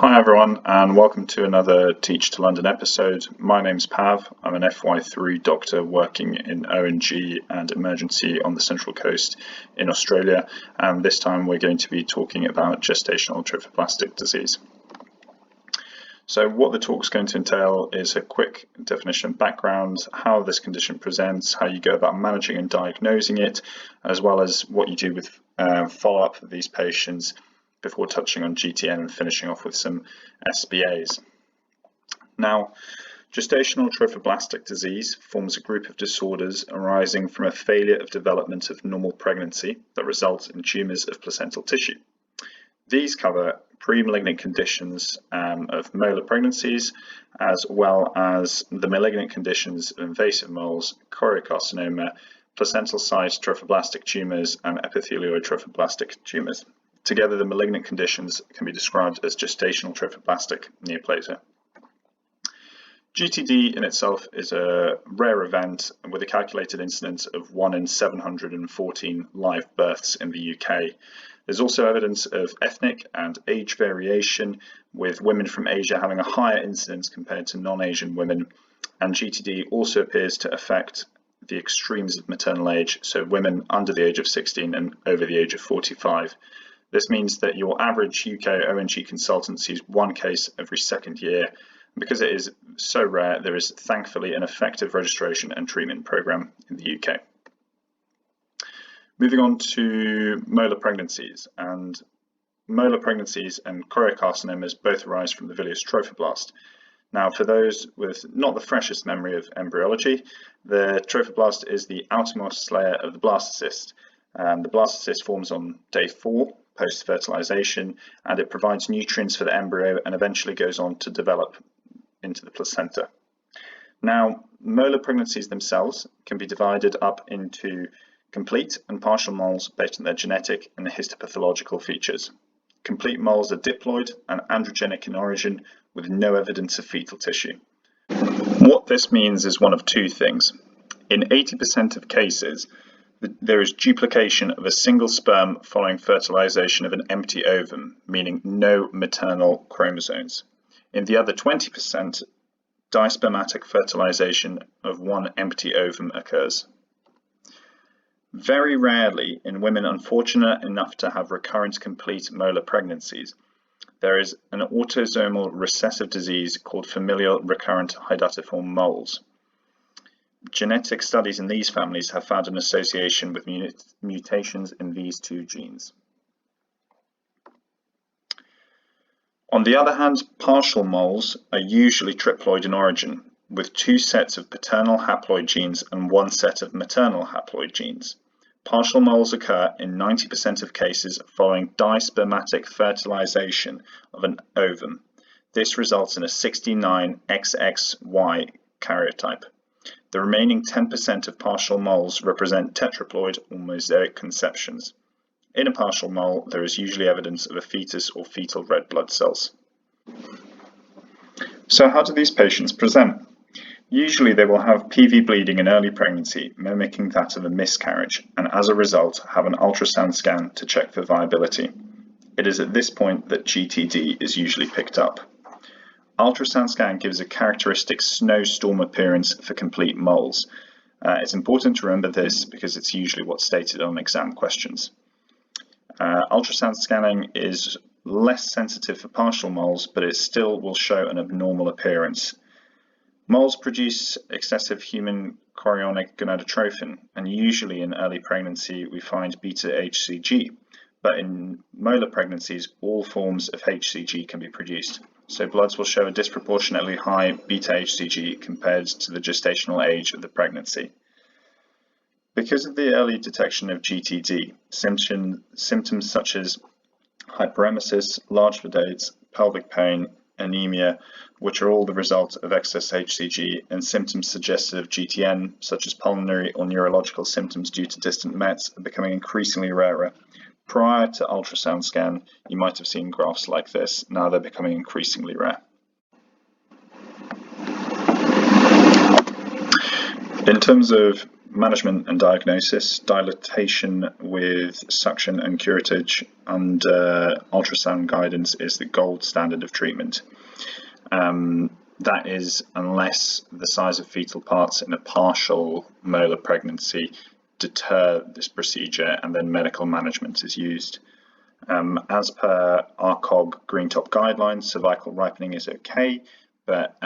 Hi everyone, and welcome to another Teach to London episode. My name's Pav. I'm an FY3 doctor working in O&G and emergency on the Central Coast in Australia, and this time we're going to be talking about gestational trophoblastic disease. So what the talk's going to entail is a quick definition of background, how this condition presents, how you go about managing and diagnosing it, as well as what you do with follow-up for these patients before touching on GTN and finishing off with some SBAs. Now, gestational trophoblastic disease forms a group of disorders arising from a failure of development of normal pregnancy that results in tumours of placental tissue. These cover pre-malignant conditions of molar pregnancies, as well as the malignant conditions of invasive moles, choriocarcinoma, placental-sized trophoblastic tumours, and epithelioid trophoblastic tumours. Together, the malignant conditions can be described as gestational trophoblastic neoplasia. GTD in itself is a rare event with a calculated incidence of 1 in 714 live births in the UK. There's also evidence of ethnic and age variation, with women from Asia having a higher incidence compared to non-Asian women, and GTD also appears to affect the extremes of maternal age, so women under the age of 16 and over the age of 45. This means that your average UK O&G consultant sees one case every second year. Because it is so rare, there is thankfully an effective registration and treatment program in the UK. Moving on to molar pregnancies, and molar pregnancies and choriocarcinomas both arise from the villus trophoblast. Now, for those with not the freshest memory of embryology, the trophoblast is the outermost layer of the blastocyst. The blastocyst forms on day 4 post-fertilization, and it provides nutrients for the embryo and eventually goes on to develop into the placenta. Now, molar pregnancies themselves can be divided up into complete and partial moles based on their genetic and histopathological features. Complete moles are diploid and androgenic in origin with no evidence of fetal tissue. What this means is one of two things. In 80% of cases, there is duplication of a single sperm following fertilization of an empty ovum, meaning no maternal chromosomes. In the other 20%, dispermatic fertilization of one empty ovum occurs. Very rarely in women unfortunate enough to have recurrent complete molar pregnancies, there is an autosomal recessive disease called familial recurrent Hydatiform Moles. Genetic studies in these families have found an association with mutations in these two genes. On the other hand, partial moles are usually triploid in origin, with 2 sets of paternal haploid genes and 1 set of maternal haploid genes. Partial moles occur in 90% of cases following dispermatic fertilization of an ovum. This results in a 69XXY karyotype. The remaining 10% of partial moles represent tetraploid or mosaic conceptions. In a partial mole, there is usually evidence of a fetus or fetal red blood cells. So how do these patients present? Usually they will have PV bleeding in early pregnancy, mimicking that of a miscarriage, and as a result have an ultrasound scan to check for viability. It is at this point that GTD is usually picked up. Ultrasound scan gives a characteristic snowstorm appearance for complete moles. It's important to remember this because it's usually what's stated on exam questions. Ultrasound scanning is less sensitive for partial moles, but it still will show an abnormal appearance. Moles produce excessive human chorionic gonadotrophin, and usually in early pregnancy we find beta-HCG, but in molar pregnancies all forms of HCG can be produced. So bloods will show a disproportionately high beta-HCG compared to the gestational age of the pregnancy. Because of the early detection of GTD, symptoms such as hyperemesis, large dates, pelvic pain, anemia, which are all the result of excess HCG, and symptoms suggestive of GTN, such as pulmonary or neurological symptoms due to distant mets, are becoming increasingly rarer. Prior to ultrasound scan, you might have seen graphs like this. Now they're becoming increasingly rare. In terms of Management and diagnosis. Dilatation with suction and curettage under ultrasound guidance is the gold standard of treatment. That is, unless the size of fetal parts in a partial molar pregnancy deter this procedure, and then medical management is used. As per RCOG Green Top guidelines, cervical ripening is okay, but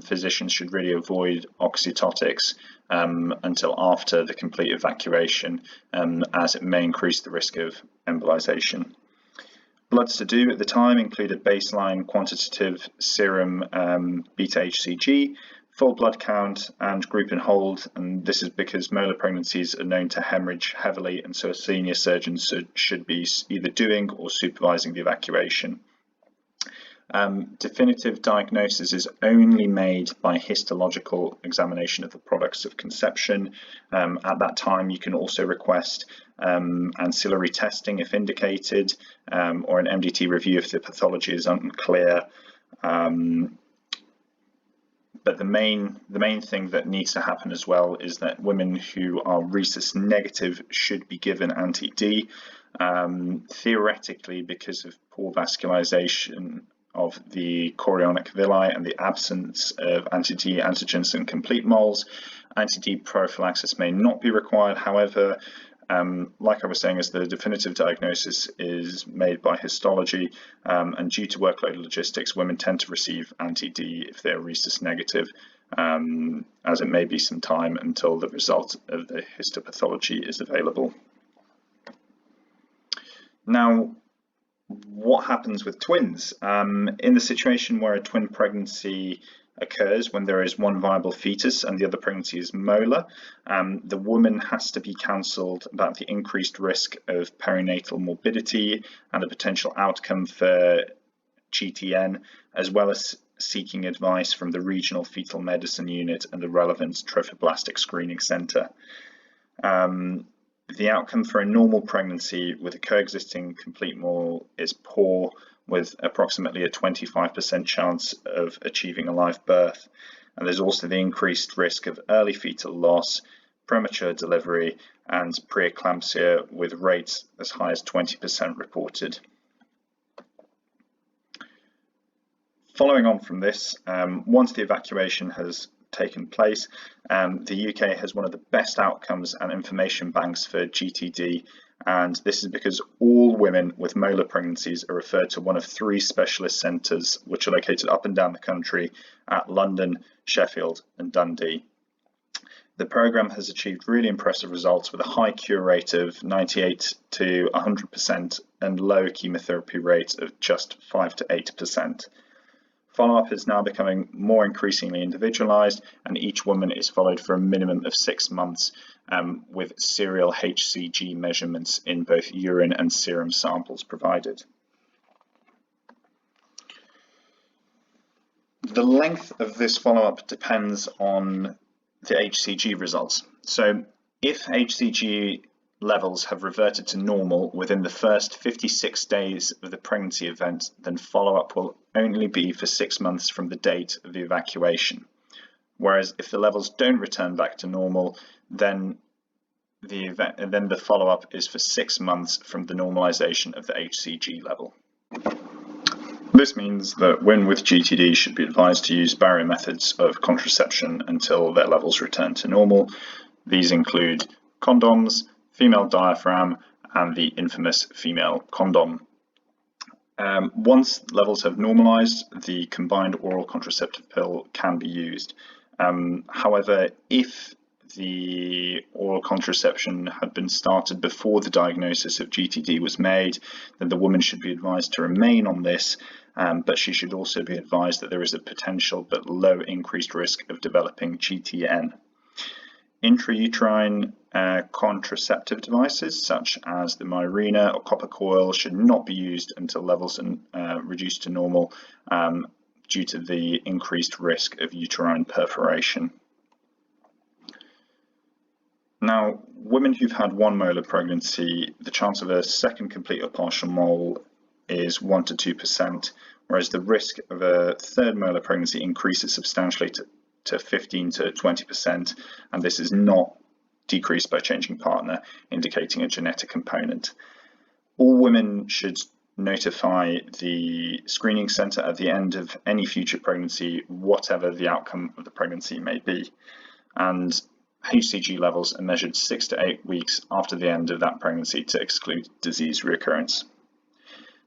physicians should really avoid oxytotics until after the complete evacuation, as it may increase the risk of embolization. Bloods to do at the time included baseline quantitative serum beta HCG, full blood count, and group and hold, and this is because molar pregnancies are known to hemorrhage heavily, and so a senior surgeon should be either doing or supervising the evacuation. Definitive diagnosis is only made by histological examination of the products of conception. At that time, you can also request ancillary testing if indicated, or an MDT review if the pathology is unclear. But the main thing that needs to happen as well is that women who are rhesus negative should be given anti-D. Theoretically, because of poor vascularization of the chorionic villi and the absence of anti-D antigens and complete moles, anti-D prophylaxis may not be required. However, like I was saying, as the definitive diagnosis is made by histology, and due to workload logistics, women tend to receive anti-D if they're rhesus negative, as it may be some time until the result of the histopathology is available. Now, what happens with twins? In the situation where a twin pregnancy occurs, when there is one viable fetus and the other pregnancy is molar, the woman has to be counselled about the increased risk of perinatal morbidity and the potential outcome for GTN, as well as seeking advice from the regional fetal medicine unit and the relevant trophoblastic screening centre. The outcome for a normal pregnancy with a coexisting complete mole is poor, with approximately a 25% chance of achieving a live birth. And there's also the increased risk of early fetal loss, premature delivery, and preeclampsia, with rates as high as 20% reported. Following on from this, once the evacuation has taken place, the UK has one of the best outcomes and information banks for GTD, and this is because all women with molar pregnancies are referred to one of 3 specialist centres which are located up and down the country at London, Sheffield and Dundee. The programme has achieved really impressive results with a high cure rate of 98 to 100% and low chemotherapy rate of just 5 to 8%. Follow-up is now becoming more increasingly individualised, and each woman is followed for a minimum of 6 months, with serial HCG measurements in both urine and serum samples provided. The length of this follow-up depends on the HCG results. So if HCG levels have reverted to normal within the first 56 days of the pregnancy event, then follow-up will only be for 6 months from the date of the evacuation. Whereas if the levels don't return back to normal, then the follow-up is for 6 months from the normalization of the HCG level. This means that women with GTD should be advised to use barrier methods of contraception until their levels return to normal. These include condoms, female diaphragm, and the infamous female condom. Once levels have normalized, the combined oral contraceptive pill can be used. However, if the oral contraception had been started before the diagnosis of GTD was made, then the woman should be advised to remain on this, but she should also be advised that there is a potential but low increased risk of developing GTN. Intrauterine contraceptive devices such as the Mirena or copper coil should not be used until levels are reduced to normal due to the increased risk of uterine perforation. Now, women who've had one molar pregnancy, the chance of a second complete or partial mole is 1 to 2%, whereas the risk of a third molar pregnancy increases substantially to 15 to 20%, and this is not decrease by changing partner, indicating a genetic component. All women should notify the screening centre at the end of any future pregnancy, whatever the outcome of the pregnancy may be. And HCG levels are measured 6 to 8 weeks after the end of that pregnancy to exclude disease reoccurrence.